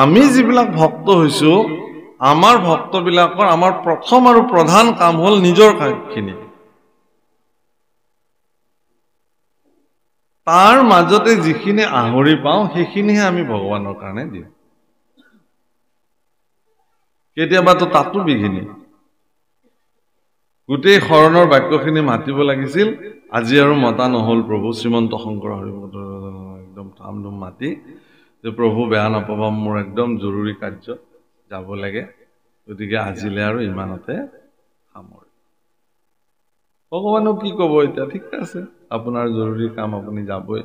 আমি যিবিলাক ভক্ত হৈছো আমাৰ ভক্তবিলাকৰ আমাৰ প্ৰথম আৰু প্ৰধান কাম হ'ল নিজৰ কামখিনি তাৰ মাজতে যিখিনি আহৰি পাওঁ সেইখিনিহে আমি ভগৱানৰ কাৰণে দিওঁ কেতিয়াবাতো তাতো বিঘিনি গোটেই শৰণৰ বাক্যখিনি মাতিব লাগিছিল আজি আৰু মতা নহল প্ৰভু শ্ৰীমন্ত শংকৰ হৰিভদ্ৰ একদম ধামধুম মাতি যে প্ৰভু বেয়া নাপাবা মোৰ একদম জৰুৰী কাৰ্য যাব লাগে গতিকে আজিলে আৰু ইমানতে সামৰি ভগৱানক কি ক'ব এতিয়া ঠিক আছে আপোনাৰ জৰুৰী কাম আপুনি যাবই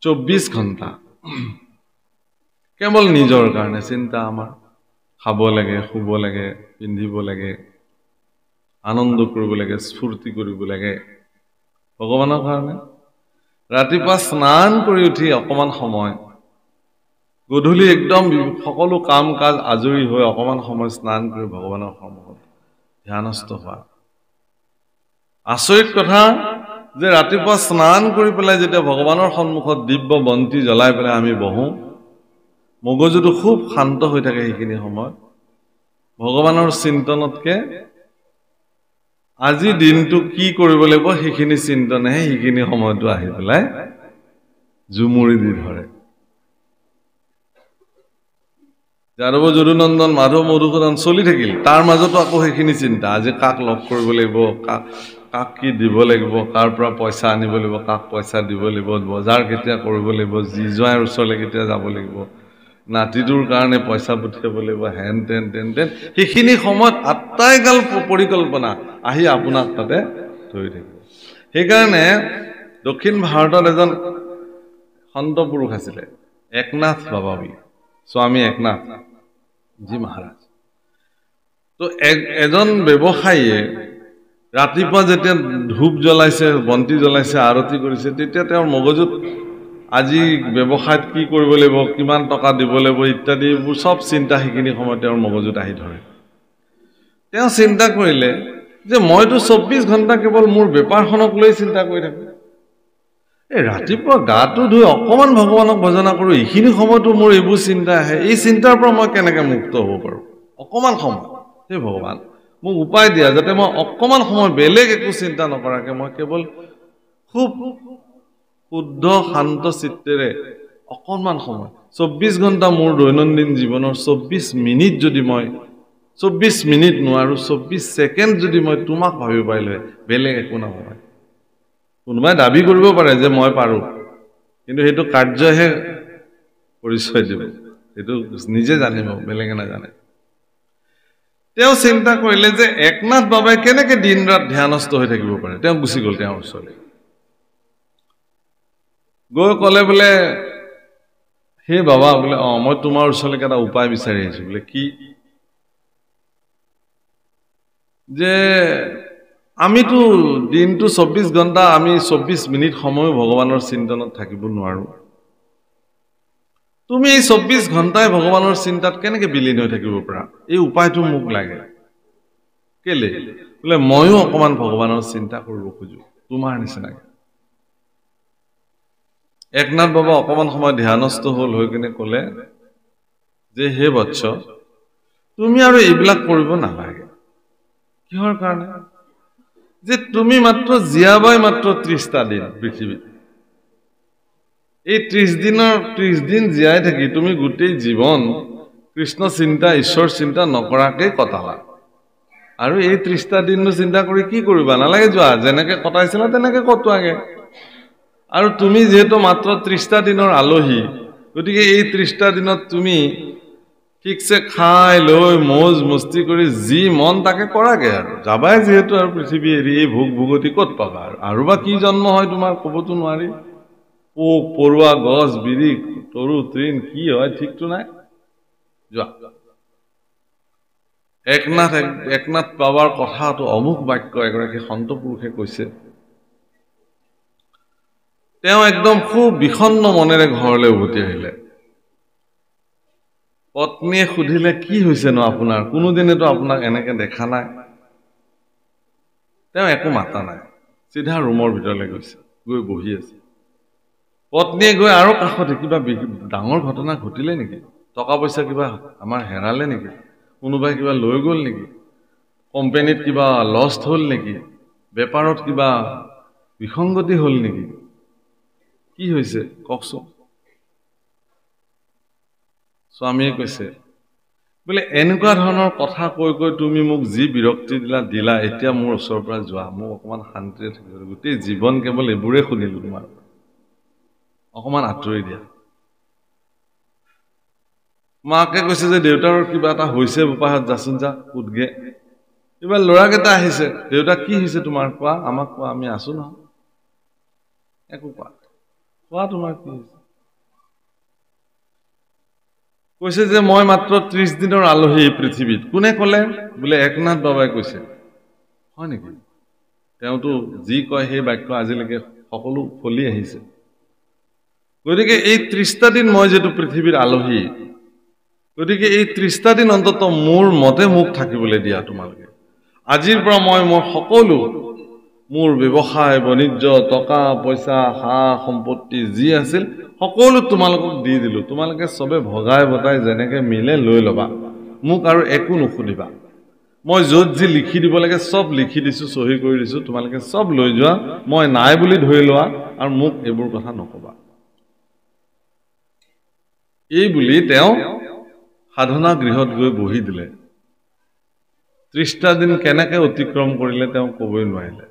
24 ঘণ্টা কেৱল নিজৰ কাৰণে চিন্তা আমাৰ খাব লাগে শুব লাগে পিন্ধিব লাগে আনন্দ কৰিব লাগে স্ফূৰ্তি কৰিব লাগে ভগৱানৰ কাৰণে ৰাতিপুৱা স্নান কৰি উঠি অকমান সময় গধূলি একদম সকলো কাম কাজ আজৰি হৈ অকমান সময় স্নান কৰি ভগৱানৰ সন্মুখত ধ্যানস্থ হোৱা আচৰিত কথা যে ৰাতিপুৱা স্নান কৰি পেলাই যেতিয়া ভগৱানৰ সন্মুখত দিব্য বন্তি জ্বলাই পেলাই আমি বহো মগজুটো খুব শান্ত হৈ থাকে সেইখিনি সময় ভগৱানৰ চিন্তনতকে আজি দিনটো কি কৰিব লাগিব সেইখিনি চিন্তনেহে সেইখিনি সময়টো আহি পেলাই জুমুৰি দি ধৰে যাদৱ যদুনন্দন মাধৱ মধুসূদন চলি থাকিল তাৰ মাজতো আকৌ সেইখিনি চিন্তা আজি কাক লগ কৰিব লাগিব কাক কি দিব লাগিব কাৰ পৰা পইচা আনিব লাগিব কাক পইচা দিব লাগিব বজাৰ কেতিয়া কৰিব লাগিব যি জোঁৱাইৰ ওচৰলৈ কেতিয়া যাব লাগিব নাতিটোৰ কাৰণে পইচা পঠিয়াব লাগিব হেন তেন সেইখিনি সময়ত আটাইগাল পৰিকল্পনা আহি আপোনাক তাতে ধৰি থাকিব সেইকাৰণে দক্ষিণ ভাৰতত এজন সন্ত পুৰুষ আছিলে একনাথ বাবা স্বামী একনাথ জি মহাৰাজ তো এজন ব্যৱসায়ীয়ে ৰাতিপুৱা যেতিয়া ধূপ জ্বলাইছে বন্তি জ্বলাইছে আৰতি কৰিছে তেতিয়া তেওঁৰ মগজুত আজি ব্যৱসায়ত কি কৰিব লাগিব কিমান টকা দিব লাগিব ইত্যাদি সব চিন্তা সেইখিনি সময়ত তেওঁৰ মগজুত আহি ধৰে তেওঁ চিন্তা কৰিলে যে মইতো 24 ঘণ্টা কেৱল মোৰ বেপাৰখনক লৈ চিন্তা কৰি থাকো এই ৰাতিপুৱা গাটো ধুই অকমান ভগৱানক ভজনা কৰো এইখিনি সময়তো মোৰ এইবোৰ চিন্তা আহে এই চিন্তাৰ পৰা মই কেনেকৈ মুক্ত হ'ব পাৰো অকমান সময় হে ভগৱান মোক উপায় দিয়া যাতে মই অকমান সময় বেলেগ একো চিন্তা নকৰাকে মই কেৱল খুব শুদ্ধ শান্ত চিত্তেৰে অকমান সময় 24 ঘণ্টা মোৰ দৈনন্দিন জীৱনৰ 24 মিনিট যদি মই 24 মিনিট নোৱাৰো 24 সেকেন্ড যদি মই তোমাক ভাবিব পাৰিলে বেলেগ একো নহয় কোনোবাই দাবী কৰিব পাৰে যে মই পাৰো কিন্তু হেতু কাৰ্যহে পৰিচয় দিব হেতু নিজে জানিব বেলেগে নাজানে তেওঁ চিন্তা কৰিলে যে একনাথ বাবাই কেনেকৈ দিন ৰাত ধ্যানস্থ হৈ থাকিব পাৰে তেওঁ গুছি গল তেওঁৰ ওচৰলৈ গৈ কলে বোলে হে বাবা বোলে মই তোমাৰ ওচৰলৈকে এটা উপায় বিচাৰি আহিছো বোলে কি যে আমিতো দিনটো 24 ঘণ্টা আমি 24 মিনিট সময় ভগৱানৰ চিন্তনত থাকিব নোৱাৰো তুমি এই 24 ঘণ্টাই ভগৱানৰ চিন্তাত কেনেকৈ বিলীন হৈ থাকিব পাৰা এই উপায়টো মোক লাগে কেলে বোলে ময়ো অকমান ভগৱানৰ চিন্তা কৰিব খোজো তোমাৰ নিচিনাকৈ একনাথ বাবা অকমান সময় ধ্যানস্থ হল হৈ কিনে কলে যে হে বৎস তুমি আৰু এইবিলাক কৰিব নালাগে কিহৰ কাৰণে যে তুমি মাত্ৰ জীয়াবাই মাত্ৰ 30টা দিন পৃথিৱীত এই 30 দিন জীয়াই থাকি তুমি গোটেই জীৱন কৃষ্ণ চিন্তা ঈশ্বৰ চিন্তা নকৰাকে কটালা আৰু এই 30টা দিননো চিন্তা কৰি কি কৰিবা নালাগে যোৱা যেনেকৈ কটাইছিলা তেনেকৈ কটোৱাগে আৰু তুমি যেহেতু মাত্ৰ 30টা দিনৰ আলহী গতিকে এই 30টা দিনত তুমি ঠিকছে খাই লৈ মৌজ মস্তি কৰি যি মন তাকে কৰাগে আৰু যাবাই যেহেতু আৰু পৃথিৱী এৰি এই ভোগ ভুগতি ক'ত পাবা আৰু বা কি জন্ম হয় তোমাৰ ক'বতো নোৱাৰি পোক পৰুৱা গছ বিৰি তৰু তৃণ কি হয় ঠিকতো নাই যোৱা একনাথ বাবাৰ কথাটো অমুক বাক্য এগৰাকী সন্ত পুৰুষে কৈছে তেওঁ একদম খুব বিষণ্ণ মনেৰে ঘৰলৈ উভতি আহিলে পত্নীয়ে সুধিলে কি হৈছে নো আপোনাৰ কোনোদিনেতো আপোনাক এনেকে দেখা নাই তেওঁ একো মাতা নাই চিধা ৰুমৰ ভিতৰলৈ গৈছে গৈ বহি আছে পত্নীয়ে গৈ আৰু কাষতে কিবা ডাঙৰ ঘটনা ঘটিলে নেকি টকা পইচা কিবা আমাৰ হেৰালে নেকি কোনোবাই কিবা লৈ গ'ল নেকি কোম্পানীত কিবা লষ্ট হ'ল নেকি বেপাৰত কিবা বিসংগতি হ'ল নেকি কি হৈছে কওকচোন স্বামীয়ে কৈছে বোলে এনেকুৱা ধৰণৰ কথা কৈ কৈ তুমি মোক যি বিৰক্তি দিলা এতিয়া মোৰ ওচৰৰ পৰা যোৱা মোক অকমান শান্তিৰে থাকিব গোটেই জীৱন কেৱল এইবোৰে শুনিলো তোমাৰ অকমান আঁতৰি দিয়া মাকে কৈছে যে দেউতাৰ কিবা এটা হৈছে বোপাহত যাচোন যা উঠগে কিবা ল'ৰাকেইটা আহিছে দেউতা কি হৈছে তোমাৰ কোৱা আমাক কোৱা আমি আছো নহয় একো কোৱা তোমাৰ কি হৈছে কৈছে যে মই মাত্ৰ 30 দিনৰ আলহী এই পৃথিৱীত কোনে ক'লে বোলে একনাথ বাবাই কৈছে হয় নেকি তেওঁতো যি কয় সেই বাক্য আজিলৈকে সকলো ফলি আহিছে গতিকে এই 30টা দিন মই যেটো পৃথিৱীৰ আলহী গতিকে এই 30টা দিন অন্তত মোৰ মতে মুখ থাকিবলৈ দিয়া তোমালোকে আজিৰ পৰা মই সকলো মোৰ ব্যৱসায় বাণিজ্য টকা পইচা হা সম্পত্তি যি আছিল সকলো তোমালোকক দি দিলো তোমালোকে সবে ভগাই বটাই যেনেকে মিলে লৈ লবা মোক আৰু একো নুখুদিবা মই যত যি লিখি দিব লাগে সব লিখি দিছো সহি কৰি দিছো তোমালোকে সব লৈ যোৱা মই নাই বুলি ধৰি লোৱা আৰু মোক এইবোৰ কথা নকবা এই বুলি তেওঁ সাধনা গৃহত গৈ বহি দিলে 30টা দিন কেনেকৈ অতিক্ৰম কৰিলে তেওঁ কবই নোৱাৰিলে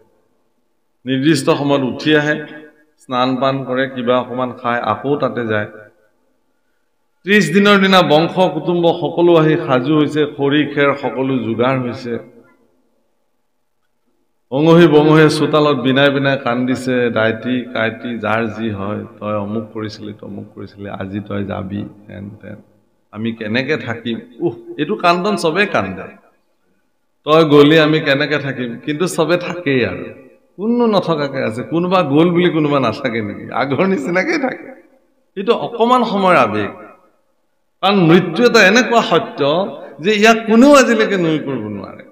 নিৰ্দিষ্ট সময়ত উঠি আহে স্নান পান কৰে কিবা অকমান খায় আকৌ তাতে যায় 30 দিনৰ দিনা বংশ কুটুম্ব সকলো আহি সাজু হৈছে খৰি খেৰ সকলো যোগাৰ হৈছে অঙহি বঙহি চোতালত বিনাই বিনাই কান্দিছে দাইটি কাইটি যাৰ যি হয় তই অমুক কৰিছিলি তমুক কৰিছিলি আজি তই যাবি হেন তেন আমি কেনেকে থাকিম এটো কান্দন সবে কান্দে তই গলি আমি কেনেকে থাকিম কিন্তু সবে থাকেই আৰু কোনো নথকাকে আছে কোনোবা গোল বুলি কোনোবা নাথাকে নেকি আগৰ নিচিনাকে থাকে এটো অকমান সময়ৰ আবেগ কাৰণ মৃত্যু এটা এনেকুৱা সত্য যে ইয়াক কোনেও আজিলৈকে নৈ কৰিব নোৱাৰে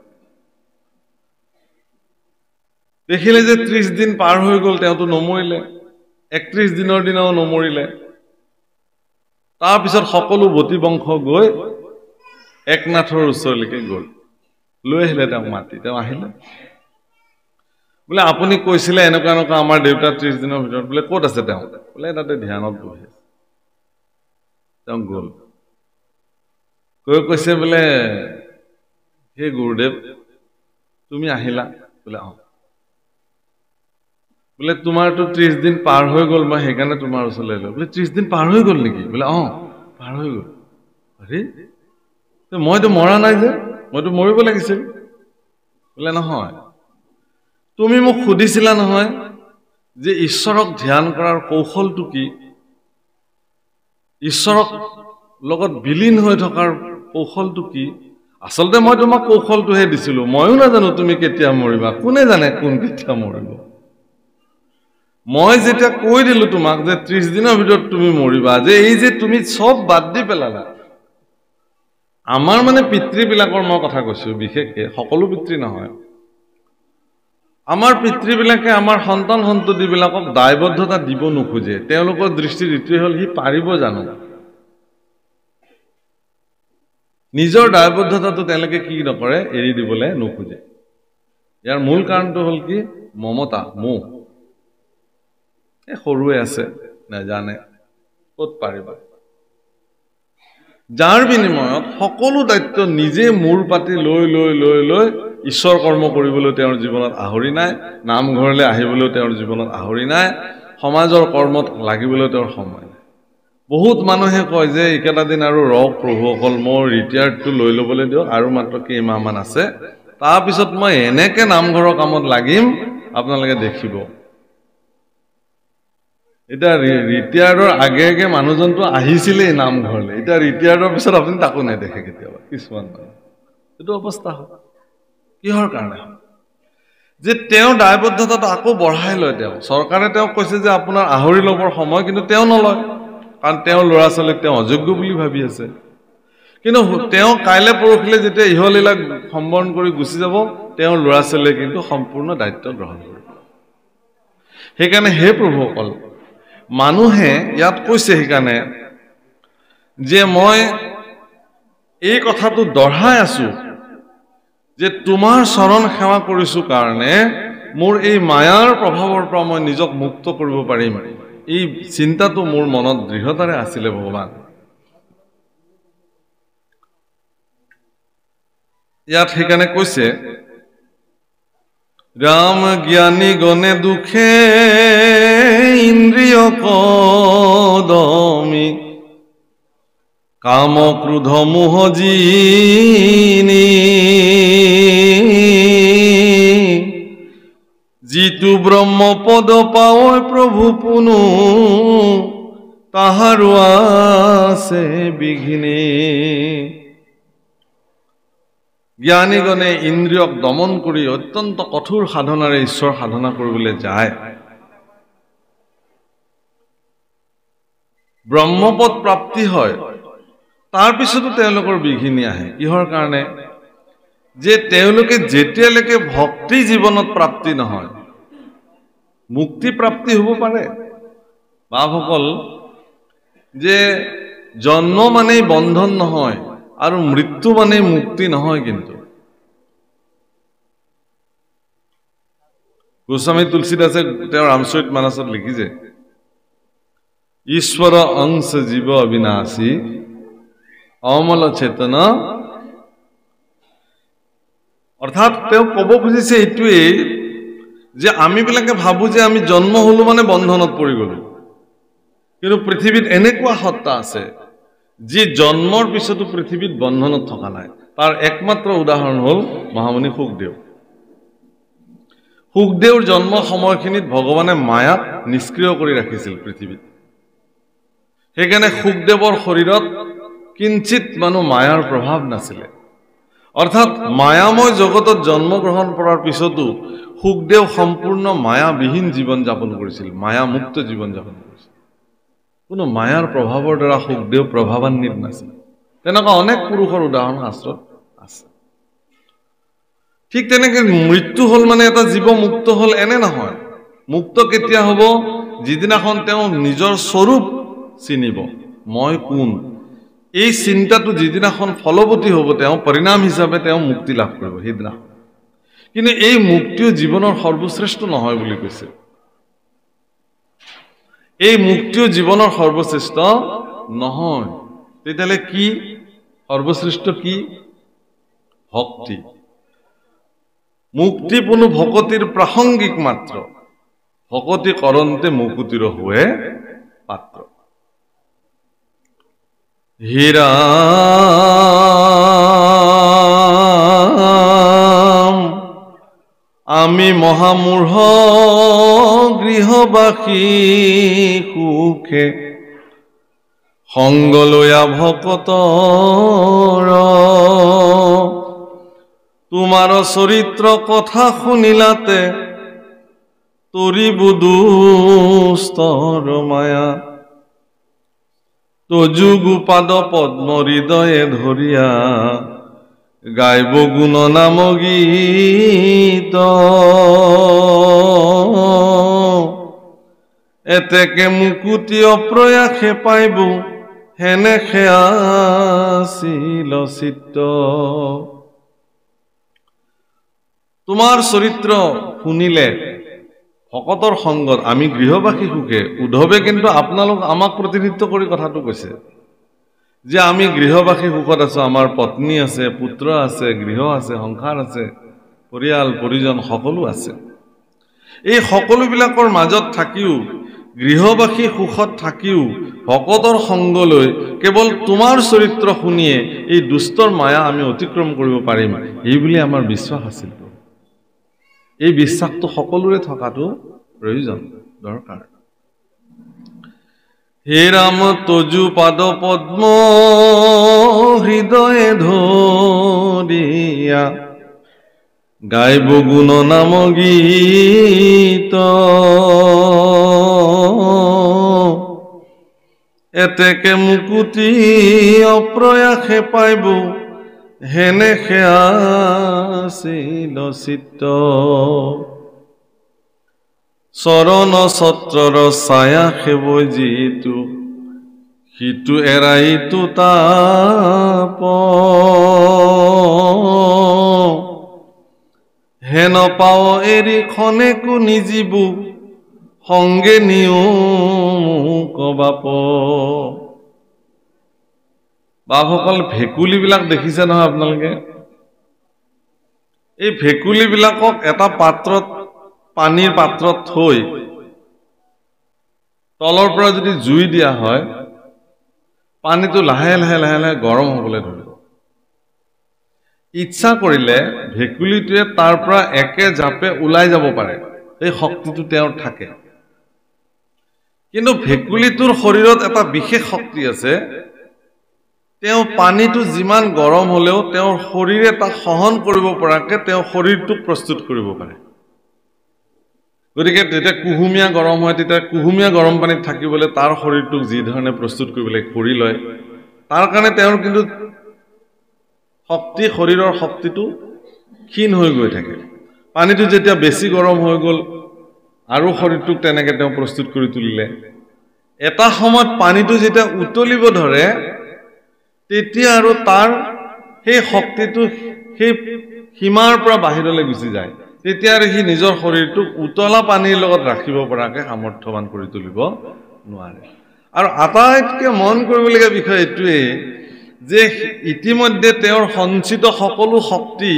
দেখিলে যে 30 দিন পাৰ হৈ গ'ল তেওঁতো নমৰিলে 31 দিনৰ দিনাও নমৰিলে তাৰ পিছত সকলো বতি বংশ গৈ একনাথৰ ওচৰলৈকে গ'ল লৈ আহিলে তেওঁক মাতি তেওঁ আহিলে বোলে আপুনি কৈছিলে এনেকুৱা এনেকুৱা আমাৰ দেউতা 30 দিনৰ ভিতৰত বোলে ক'ত আছে তেওঁ বোলে তাতে ধ্যানত বহি আছে তেওঁ গ'ল কৈছে বোলে হে গুৰুদেৱ তুমি আহিলা বোলে বোলে তোমাৰটো 30 দিন পাৰ হৈ গ'ল মই হেকাৰণে তোমাৰ ওচৰলৈ আহিলো বোলে 30 দিন পাৰ হৈ গ'ল নেকি বোলে পাৰ হৈ গ'ল আৰে মইতো মৰা নাই যে মইতো মৰিব লাগিছিল বোলে নহয় তুমি মোক সুধিছিলা নহয় যে ঈশ্বৰক ধ্যান কৰাৰ কৌশলটো কি ঈশ্বৰক লগত বিলীন হৈ থকাৰ কৌশলটো কি আসলতে মই তোমাক কৌশলটোহে দিছিলো মইও নাজানো তুমি কেতিয়া মৰিবা কোনে জানে কোন কেতিয়া মৰিব মই যেটা কৈ দিলো তোমাক যে 30 দিনৰ ভিতৰত তুমি মৰিবা যে এই যে তুমি সব বাদ দি পেলালা আমাৰ মানে পিতৃবিলাকৰ মই কথা কৈছো বিশেষকে সকলো পিতৃ নহয় আমাৰ পিতৃবিলাকে আমাৰ সন্তান সন্ততিবিলাকক দায়বদ্ধতা দিব নোখোজে তেওঁলোকৰ দৃষ্টিত ইটোৱে হ'ল হি পাৰিব জানো নিজৰ দায়বদ্ধতাটো তেওঁলোকে কি নকৰে এৰি দিবলৈ নোখোজে ইয়াৰ মূল কাৰণটো হ'ল কি মমতা মোহ সৰুৱে আছে নাজানে ক'ত পাৰিবা যাৰ বিনিময়ত সকলো দায়িত্ব নিজে মূৰ পাতি লৈ লৈ লৈ লৈ ঈশ্বৰ কৰ্ম কৰিবলৈ তেওঁৰ জীৱনত আহৰি নাই নামঘৰলৈ আহিবলৈ তেওঁৰ জীৱনত আহৰি নাই সমাজৰ কৰ্মত লাগিবলৈ তেওঁৰ সময় নাই বহুত মানুহে কয় যে একেটা দিন আৰু ৰক প্ৰভুসকল মোৰ ৰিটায়াৰ্ডটো লৈ ল'বলৈ দিও আৰু মাত্ৰ কেইমাহমান আছে তাৰ পিছত মই এনেকে নামঘৰৰ কামত লাগিম আপোনালোকে দেখিব এটা ৰিটায়াৰ্ডৰ আগে আগে মানুহজনটো আহিছিলে নামঘৰলৈ এটা ৰিটায়াৰ্ডৰ পিছত আপুনি তাকো নেদেখে কেতিয়াবা কিছুমান এইটো অৱস্থা হয় কিহৰ কাৰণে যে তেওঁ দায়বদ্ধতাটো আকৌ বঢ়াই লয় তেওঁ চৰকাৰে তেওঁক কৈছে যে আপোনাৰ আহৰি ল'বৰ সময় কিন্তু তেওঁ নলয় কাৰণ তেওঁ ল'ৰা ছোৱালীক তেওঁ অযোগ্য বুলি ভাবি আছে কিন্তু তেওঁ কাইলে পৰখিলে যেতিয়া ইহলীলা সম্বৰণ কৰি গুচি যাব তেওঁৰ ল'ৰা ছোৱালীয়ে কিন্তু সম্পূৰ্ণ দায়িত্ব গ্ৰহণ কৰিব সেইকাৰণে হে প্ৰভুসকল মানুহে ইয়াত কৈছে সেইকাৰণে যে মই এই কথাটো দঢ়াই আছো যে তোমাৰ চৰণ সেৱা কৰিছো কাৰণে মোৰ এই মায়াৰ প্ৰভাৱৰ পৰা মই নিজক মুক্ত কৰিব পাৰিম। এই চিন্তাটো মোৰ মনত দৃঢ়তাৰে আছিলে ভগৱান। ইয়াত সেইকাৰণে কৈছে ৰাম জ্ঞানী গণে দুখে ইন্দ্ৰিয় কদমি কাম ক্ৰোধ মোহ জিনি যিটো ব্ৰহ্মপদ পাৱৈ প্ৰভু পুনু তাহাৰো আছে বিঘিনি। জ্ঞানীগণে ইন্দ্ৰিয়ক দমন কৰি অত্যন্ত কঠোৰ সাধনাৰে ঈশ্বৰ সাধনা কৰিবলৈ যায়। ব্ৰহ্মপদ প্ৰাপ্তি হয়, তাৰ পিছতো তেওঁলোকৰ বিঘিনি আহে। কিহৰ কাৰণে? যে তেওঁলোকে যেতিয়ালৈকে ভক্তি জীৱনত প্ৰাপ্তি নহয়, মুক্তি প্ৰাপ্তি হ'ব পাৰে। বাপসকল, যে জন্ম মানেই বন্ধন নহয় আৰু মৃত্যু মানেই মুক্তি নহয়। কিন্তু গোস্বামী তুলসীদাসে তেওঁৰ ৰামচৰিত মানসত লিখিছে ঈশ্বৰ অংশ জীৱ অবিনাশী অমল চেতন। অৰ্থাৎ তেওঁ ক'ব খুজিছে এইটোৱেই যে আমিবিলাকে ভাবো যে আমি জন্ম হলো মানে বন্ধনত পৰি গলো, কিন্তু পৃথিৱীত এনেকুৱা সত্তা আছে যি জন্মৰ পিছতো পৃথিৱীত বন্ধনত থকা নাই। তাৰ একমাত্ৰ উদাহৰণ হ'ল মহামুনি শুকদেৱ। শুকদেৱৰ জন্ম সময়খিনিত ভগৱানে মায়াক নিষ্ক্ৰিয় কৰি ৰাখিছিল পৃথিৱীত। সেইকাৰণে শুকদেৱৰ শৰীৰত কিঞ্চিত মায়াৰ প্ৰভাৱ নাছিলে। অৰ্থাৎ মায়াময় জগতত জন্মগ্ৰহণ কৰাৰ পিছতো শুকদেৱ সম্পূৰ্ণ মায়াবিহীন জীৱন যাপন কৰিছিল, মায়ামুক্ত জীৱন যাপন কৰিছিল। কোনো মায়াৰ প্ৰভাৱৰ দ্বাৰা শুকদেৱ প্ৰভাৱান্বিত নাছিল। তেনেকুৱা অনেক পুৰুষৰ উদাহৰণ শাস্ত্ৰত আছে। ঠিক তেনেকে মৃত্যু হ'ল মানে এটা জীৱ মুক্ত হ'ল এনে নহয়। মুক্ত কেতিয়া হ'ব? যিদিনাখন তেওঁ নিজৰ স্বৰূপ চিনিব, মই কোন। এই চিন্তাটো যিদিনাখন ফলৱতী হ'ব, তেওঁ পৰিণাম হিচাপে তেওঁ মুক্তি লাভ কৰিব সেইদিনাখন। কিন্তু এই মুক্তিও জীৱনৰ সৰ্বশ্ৰেষ্ঠ নহয় বুলি কৈছে। এই মুক্তিও জীৱনৰ সৰ্বশ্ৰেষ্ঠ নহয়। তেতিয়াহ'লে কি সৰ্বশ্ৰেষ্ঠ? কি? ভক্তি। মুক্তি পুনু ভকতিৰ প্ৰাসংগিক মাত্ৰ, ভকতি কৰন্তে মুকুতিৰ হুৱে পাত্ৰ। হীৰাম আমি মহামূঢ় গৃহবাসী সুখে সংগলয়া ভকতৰ তোমাৰ চৰিত্ৰ কথা শুনিলাতে তৰিব দুষ্টৰ মায়া তজুগু পাদ পদ্ম হৃদয়ে ধৰিয়া গাইব গুণ নাম গীত এতেকে মুকুতি অপ্ৰয়াসে পাইব হেনে সেয়াছিল চিত্ত। তোমাৰ চৰিত্ৰ শুনিলে ভকতৰ সংগত আমি গৃহবাসী সুখে। উদ্ধৱে কিন্তু আপোনালোক আমাক প্ৰতিনিধিত্ব কৰি কথাটো কৈছে যে আমি গৃহবাসী সুখত আছো। আমাৰ পত্নী আছে, পুত্ৰ আছে, গৃহ আছে, সংসাৰ আছে, পৰিয়াল পৰিজন সকলো আছে। এই সকলোবিলাকৰ মাজত থাকিও, গৃহবাসী সুখত থাকিও ভকতৰ সংগ লৈ কেৱল তোমাৰ চৰিত্ৰ শুনিয়ে এই দুষ্টৰ মায়া আমি অতিক্ৰম কৰিব পাৰিম, এই বুলি আমাৰ বিশ্বাস আছিল। এই বিশ্বাসটো সকলোৰে থকাটো প্ৰয়োজন, দৰকাৰ। হে ৰাম তজু পাদ পদ্ম হৃদয়ে ধৰিয়া গাইব গুণ নাম গীত এতেকে মুকুতি অপ্ৰয়াসে পাইব হেনে সেয়াছিল চিত্ত। চৰণ ছত্ৰৰ ছায়া সেৱ যিটো সিটো এৰাইতো তাপ হেন পাও এৰি খনেকো নিজিব সংগে নিও কবাপ বাপসকল ভেকুলীবিলাক দেখিছে নহয় আপোনালোকে এই ভেকুলীবিলাকক এটা পাত্ৰত পানীৰ পাত্ৰত থৈ তলৰ পৰা যদি জুই দিয়া হয় পানীটো লাহে লাহে লাহে লাহে গৰম হ'বলৈ ধৰিব ইচ্ছা কৰিলে ভেকুলীটোৱে তাৰ পৰা একে জাপে ওলাই যাব পাৰে এই শক্তিটো তেওঁৰ থাকে কিন্তু ভেকুলীটোৰ শৰীৰত এটা বিশেষ শক্তি আছে তেওঁ পানীটো যিমান গৰম হলেও তেওঁৰ শৰীৰে তাক সহন কৰিব পৰাকে তেওঁ শৰীৰটোক প্ৰস্তুত কৰিব পাৰে গতিকে যেতিয়া কুহুমীয়া গৰম হয় তেতিয়া কুহুমীয়া গৰম পানীত থাকিবলৈ তাৰ শৰীৰটোক যি ধৰণে প্ৰস্তুত কৰিবলৈ কৰি লয় তাৰ কাৰণে তেওঁৰ কিন্তু শক্তি শৰীৰৰ শক্তিটো ক্ষীণ হৈ গৈ থাকে পানীটো যেতিয়া বেছি গৰম হৈ গ'ল আৰু শৰীৰটোক তেনেকৈ তেওঁ প্ৰস্তুত কৰি তুলিলে এটা সময়ত পানীটো যেতিয়া উতলিব ধৰে তেতিয়া আৰু তাৰ সেই শক্তিটো সেই সীমাৰ পৰা বাহিৰলৈ গুচি যায় তেতিয়া আৰু সি নিজৰ শৰীৰটোক উতলা পানীৰ লগত ৰাখিব পৰাকে সামৰ্থ্যৱান কৰি তুলিব নোৱাৰে আৰু আটাইতকৈ মন কৰিবলগীয়া বিষয় এইটোৱেই যে ইতিমধ্যে তেওঁৰ সঞ্চিত সকলো শক্তি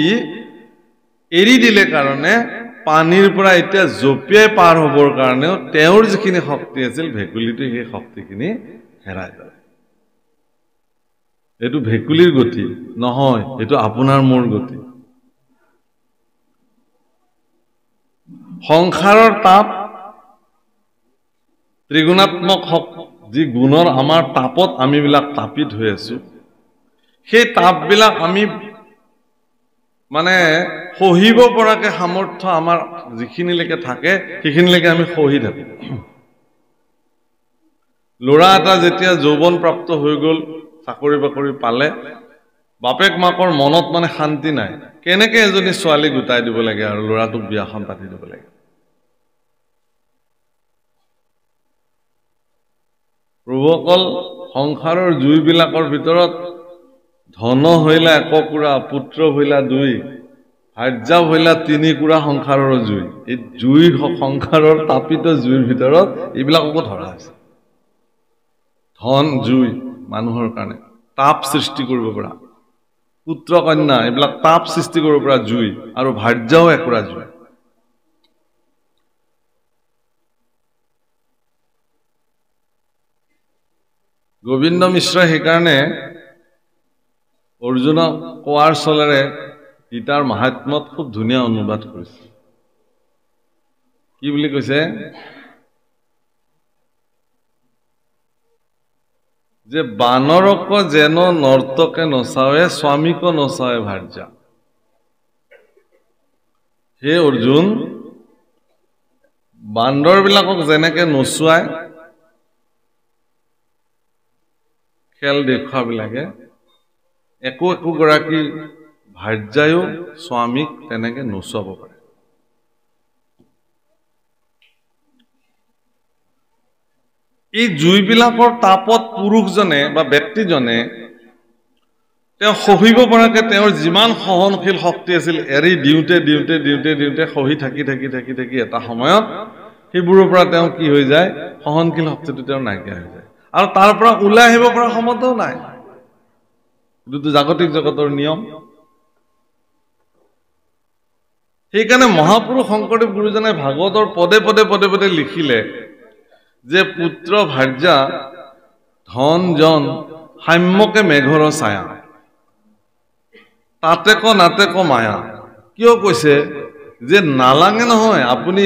এৰি দিলে কাৰণে পানীৰ পৰা এতিয়া জপিয়াই পাৰ হ'বৰ কাৰণেও তেওঁৰ যিখিনি শক্তি আছিল ভেকুলীটো সেই শক্তিখিনি হেৰাই যায় এইটো ভেকুলীৰ গতি নহয় এইটো আপোনাৰ মোৰ গতি সংসাৰৰ তাপ ত্ৰিগুণাত্মক যি গুণৰ আমাৰ তাপত আমিবিলাক তাপিত হৈ আছো সেই তাপবিলাক আমি মানে সহিব পৰাকে সামৰ্থ্য আমাৰ যিখিনিলৈকে থাকে সেইখিনিলৈকে আমি সহি থাকো ল'ৰা এটা যেতিয়া যৌৱন প্ৰাপ্ত হৈ গ'ল চাকৰি বাকৰি পালে বাপেক মাকৰ মনত মানে শান্তি নাই কেনেকৈ এজনী ছোৱালী গোটাই দিব লাগে আৰু ল'ৰাটোক বিয়াখন পাতি দিব লাগে প্ৰভুসকল সংসাৰৰ জুইবিলাকৰ ভিতৰত ধন হইলা এককুৰা পুত্ৰ হইলা দুই ভাৰ্যা হইলা তিনি কুৰা সংসাৰৰ জুই এই জুই সংসাৰৰ তাপিত জুইৰ ভিতৰত এইবিলাককো ধৰা আছে ধন জুই মানুহৰ কাৰণে তাপ সৃষ্টি কৰিব পৰা পুত্ৰ কন্যা এইবিলাক তাপ সৃষ্টি কৰিব পৰা জুই আৰু ভাৰ্যাও একুৰা জুই গোবিন্দ মিশ্ৰই সেইকাৰণে অৰ্জুনক কোৱাৰ চলেৰে গীতাৰ মাহাত্ম্যত খুব ধুনীয়া অনুবাদ কৰিছে কি বুলি কৈছে যে বানৰক যেন নৰ্তকে নচাৱে স্বামীক নচাৱে ভাৰ্যা হে অৰ্জুন বান্দৰবিলাকক যেনেকে নচুৱাই খেল দেখুৱাবিলাকে একো গৰাকী ভাৰ্যায়ো স্বামীক তেনেকে নচুৱাব পাৰে এই জুইবিলাকৰ তাপত পুৰুষজনে বা ব্যক্তিজনে তেওঁ সহিব পৰাকে তেওঁৰ যিমান সহনশীল শক্তি আছিল এৰি দিওঁতে দিওঁতে দিওঁতে দিওঁতে সহি থাকি থাকি থাকি থাকি এটা সময়ত সেইবোৰৰ পৰা তেওঁ কি হৈ যায় সহনশীল শক্তিটো তেওঁৰ নাইকিয়া হৈ যায় আৰু তাৰ পৰা ওলাই আহিব পৰা ক্ষমতাও নাই এইটো জাগতিক জগতৰ নিয়ম সেইকাৰণে মহাপুৰুষ শংকৰদেৱ গুৰুজনে ভাগৱতৰ পদে পদে পদে পদে লিখিলে যে পুত্ৰ ভাৰ্যা ধন জন সাম্যকে মেঘৰ ছায়া তাতেক নাতেক মায়া কিয় কৈছে যে নালাগে নহয় আপুনি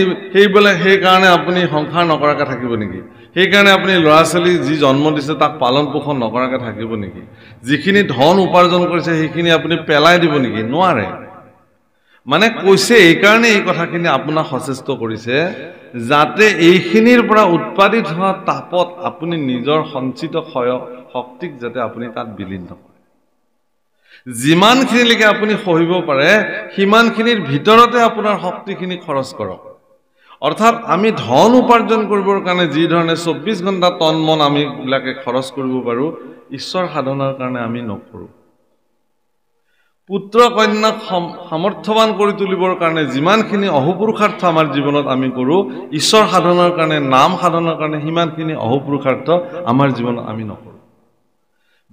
সেইকাৰণে আপুনি সংসাৰ নকৰাকে থাকিব নেকি সেইকাৰণে আপুনি ল'ৰা ছোৱালী যি জন্ম দিছে তাক পালন পোষণ নকৰাকে থাকিব নেকি যিখিনি ধন উপাৰ্জন কৰিছে সেইখিনি আপুনি পেলাই দিব নেকি নোৱাৰে মানে কৈছে এইকাৰণে এই কথাখিনি আপোনাক সচেষ্ট কৰিছে যাতে এইখিনিৰ পৰা উৎপাদিত হোৱা তাপত আপুনি নিজৰ সঞ্চিত শক্তিক যাতে আপুনি তাত বিলীন নকৰে যিমানখিনিলৈকে আপুনি সহিব পাৰে সিমানখিনিৰ ভিতৰতে আপোনাৰ শক্তিখিনি খৰচ কৰক অৰ্থাৎ আমি ধন উপাৰ্জন কৰিবৰ কাৰণে যি ধৰণে 24 ঘণ্টা তন মন আমি বিলাকে খৰচ কৰিব পাৰো ঈশ্বৰ সাধনাৰ কাৰণে আমি নকৰো পুত্ৰ কন্যাক সামৰ্থ্যৱান কৰি তুলিবৰ কাৰণে যিমানখিনি অহোপুৰুষাৰ্থ আমাৰ জীৱনত আমি কৰো ঈশ্বৰ সাধনাৰ কাৰণে নাম সাধনাৰ কাৰণে সিমানখিনি অহোপুৰুষাৰ্থ আমাৰ জীৱনত আমি নকৰো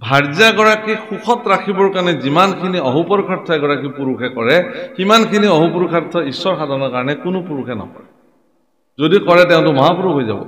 ভাৰ্যাগৰাকী সুখত ৰাখিবৰ কাৰণে যিমানখিনি অহোপুৰুষাৰ্থ এগৰাকী পুৰুষে কৰে সিমানখিনি অহোপুৰুষাৰ্থ ঈশ্বৰ সাধনাৰ কাৰণে কোনো পুৰুষে নকৰে যদি কৰে তেওঁটো মহাপুৰুষ হৈ যাব